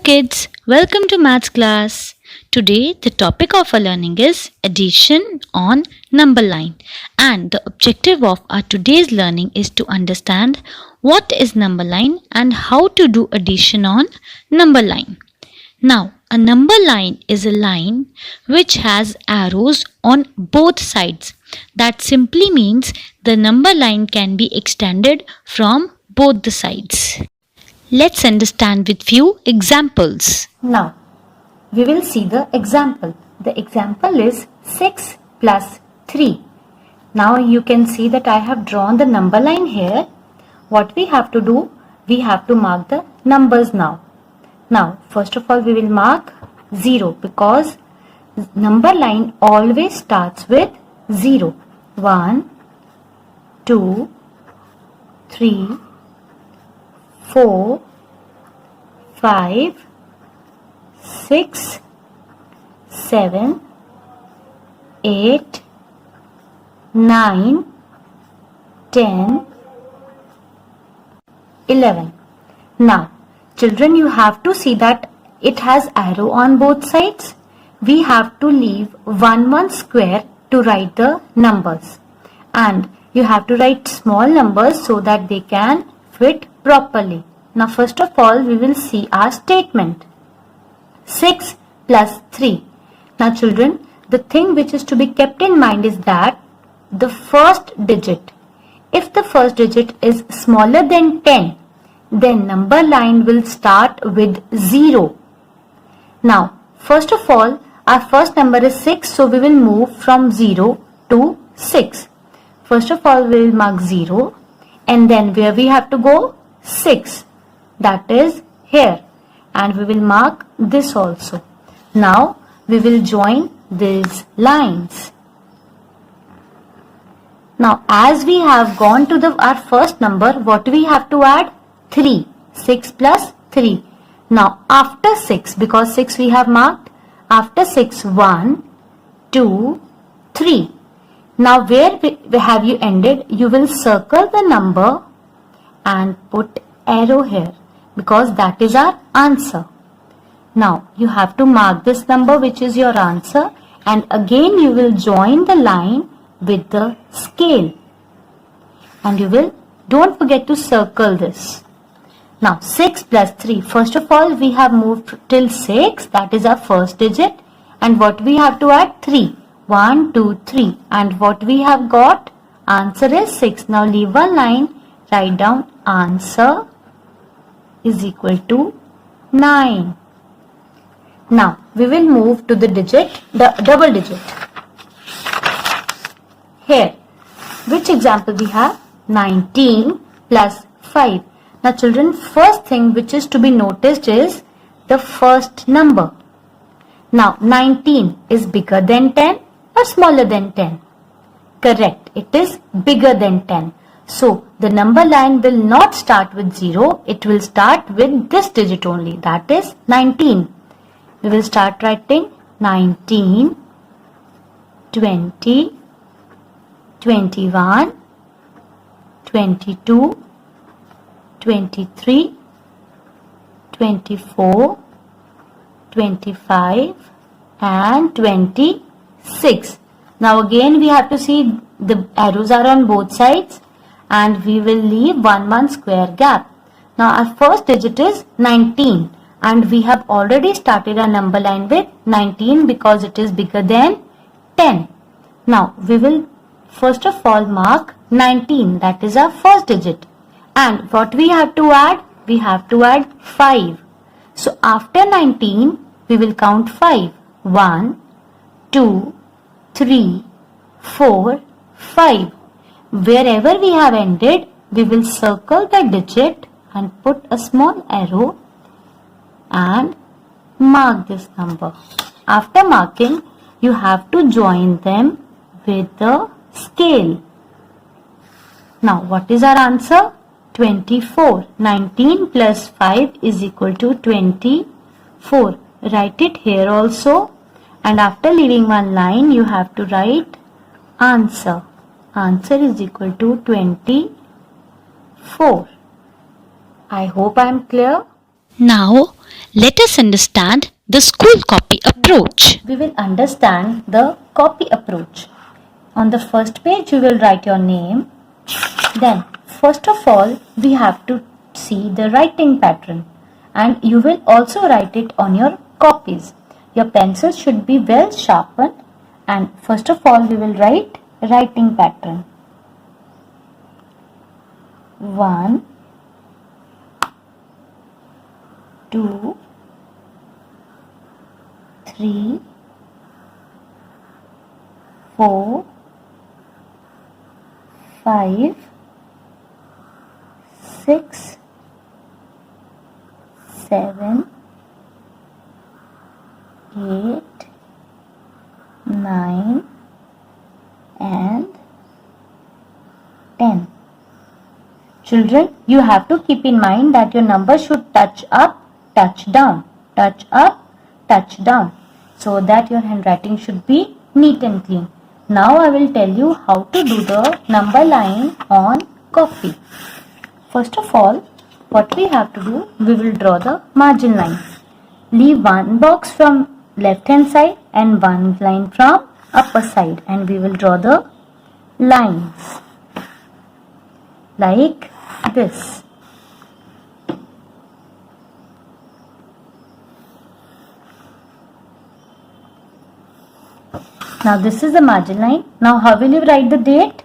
kids, welcome to maths class. Today the topic of our learning is addition on number line, and the objective of our today's learning is to understand what is number line and how to do addition on number line. Now, a number line is a line which has arrows on both sides. That simply means the number line can be extended from both the sides. Let's understand with few examples. Now, we will see the example. The example is 6 plus 3. Now you can see that I have drawn the number line here. What we have to do, we have to mark the numbers now. Now, first of all, we will mark 0 because number line always starts with 0. 1, 2, 3, 4, 5, 6, 7, 8, 9, 10, 11. Now, children, you have to see that it has arrow on both sides. We have to leave one square to write the numbers. And you have to write small numbers so that they can fit properly. Now, first of all, we will see our statement. 6 plus 3. Now, children, the thing which is to be kept in mind is that the first digit, if the first digit is smaller than 10, then number line will start with 0. Now, first of all, our first number is 6, so we will move from 0 to 6. First of all, we will mark 0, and then where we have to go? 6. That is here, and we will mark this also. Now, we will join these lines. Now, as we have gone to our first number, what we have to add? 3. 6 plus 3. Now, after 6, because 6 we have marked, after 6, 1, 2, 3. Now, where have you ended? You will circle the number and put arrow here because that is our answer. Now, you have to mark this number which is your answer, and again you will join the line with the scale. And you will, don't forget to circle this. Now, 6 plus 3. First of all, we have moved till 6. That is our first digit. And what we have to add? 3. 1, 2, 3. And what we have got? Answer is 6. Now, leave one line. Write down answer is equal to 9. Now, we will move to the double digit. Here, which example we have? 19 plus 5. Now, children, first thing which is to be noticed is the first number. Now, 19 is bigger than 10 or smaller than 10? Correct, it is bigger than 10. So, the number line will not start with 0, it will start with this digit only, that is 19. We will start writing 19, 20, 21, 22, 23, 24, 25 and 26. Now again we have to see the arrows are on both sides and we will leave one square gap. Now our first digit is 19 and we have already started our number line with 19 because it is bigger than 10. Now we will first of all mark 19, that is our first digit. And what we have to add? We have to add 5. So after 19, we will count 5. 1, 2, 3, 4, 5. Wherever we have ended, we will circle the digit and put a small arrow and mark this number. After marking, you have to join them with the scale. Now, what is our answer? 24. 19 plus 5 is equal to 24. Write it here also, and after leaving one line you have to write answer. Answer is equal to 24. I hope I am clear. Now, let us understand the school copy approach. We will understand the copy approach. On the first page, you will write your name. Then, first of all, we have to see the writing pattern, and you will also write it on your copies. Your pencils should be well sharpened, and first of all, we will write writing pattern. 1, 2, 3, 4, 5, 6, 7, 8, 9 and 10. Children, you have to keep in mind that your number should touch up, touch down, touch up, touch down, so that your handwriting should be neat and clean. Now I will tell you how to do the number line on copy. First of all, what we have to do, we will draw the margin line. Leave one box from left hand side and one line from upper side, and we will draw the lines like this. Now this is the margin line. Now how will you write the date?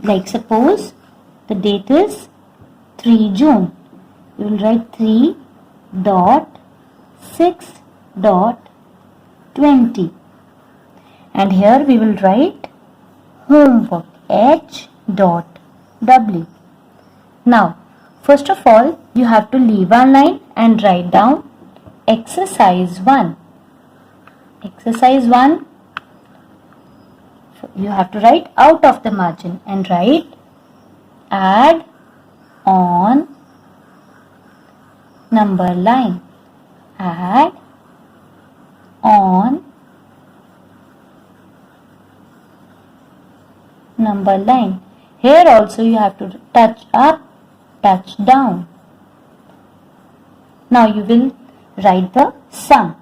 Like suppose the date is 3 June. You will write 3.6.20. And here we will write homework H.W. Now first of all you have to leave one line and write down exercise 1. Exercise 1, you have to write out of the margin and write add on number line. Add on number line. Here also you have to touch up, touch down. Now you will write the sum.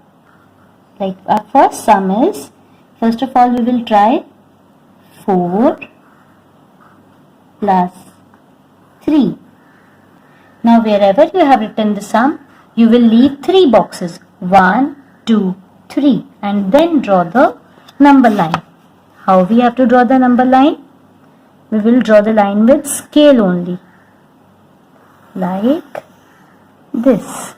Like our first sum is, first of all we will try 4 plus 3. Now wherever you have written the sum, you will leave 3 boxes, 1, 2, 3, and then draw the number line. How we have to draw the number line? We will draw the line with scale only, like this.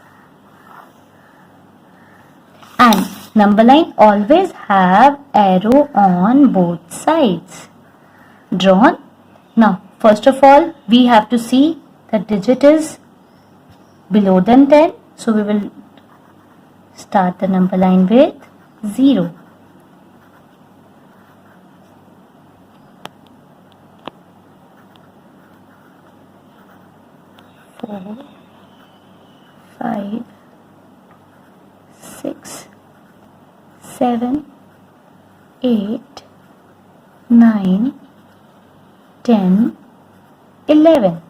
And number line always have arrow on both sides drawn. Now first of all we have to see the digit is below than 10, so we will start the number line with 0. Four, 5, 6, 7, 8, 9, 10, 11.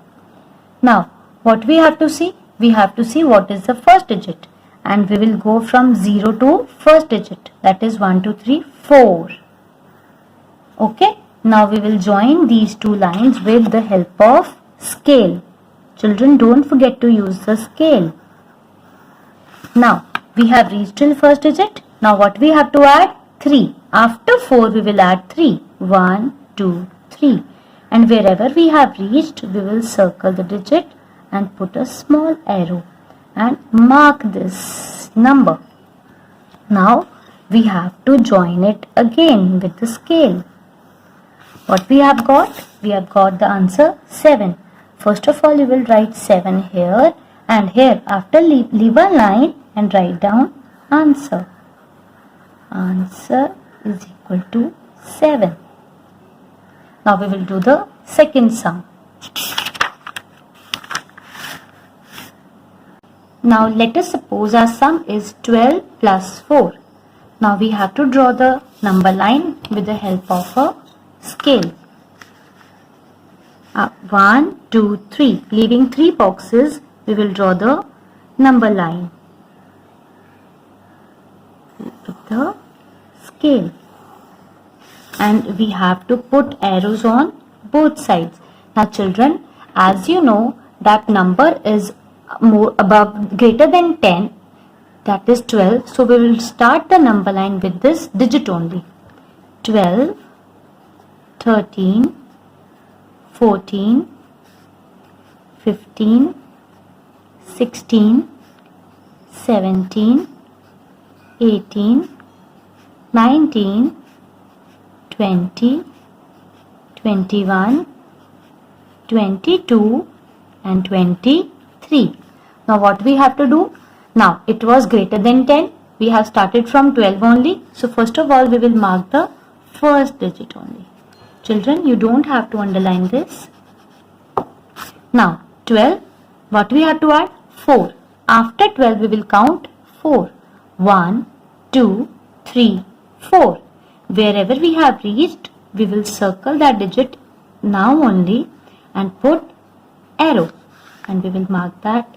Now what we have to see? We have to see what is the first digit, and we will go from 0 to first digit, that is 1, 2, 3, 4. Okay, now we will join these two lines with the help of scale. Children, don't forget to use the scale. Now we have reached till first digit. Now what we have to add? 3. After 4 we will add 3. 1, 2, 3. And wherever we have reached, we will circle the digit and put a small arrow and mark this number. Now we have to join it again with the scale. What we have got? We have got the answer 7. First of all you will write 7 here, and here after leave a line and write down answer. Answer is equal to 7. Now we will do the second sum. Now let us suppose our sum is 12 plus 4. Now we have to draw the number line with the help of a scale. 1, 2, 3. Leaving 3 boxes, we will draw the number line with the scale, and we have to put arrows on both sides. Now children, as you know that number is more above greater than 10, that is 12, so we will start the number line with this digit only. 12, 13, 14, 15, 16, 17, 18, 19, 20, 21, 22 and 23. Now what we have to do? Now it was greater than 10. We have started from 12 only. So first of all we will mark the first digit only. Children, you don't have to underline this. Now 12, what we have to add? 4. After 12 we will count 4. 1, 2, 3, 4. Wherever we have reached, we will circle that digit now only and put arrow, and we will mark that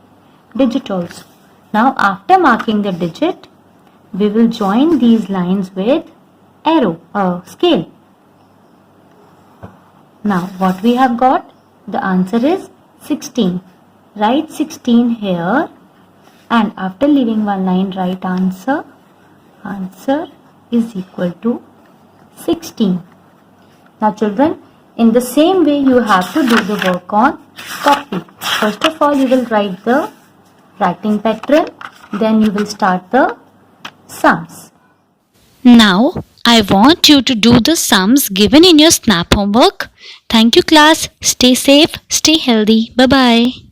digit also. Now after marking the digit, we will join these lines with arrow or scale. Now what we have got? The answer is 16. Write 16 here, and after leaving one line write answer. Answer is equal to 16. Now children, in the same way you have to do the work on copy. First of all you will write the writing pattern, then you will start the sums. Now, I want you to do the sums given in your SNAP homework. Thank you, class. Stay safe, stay healthy. Bye bye.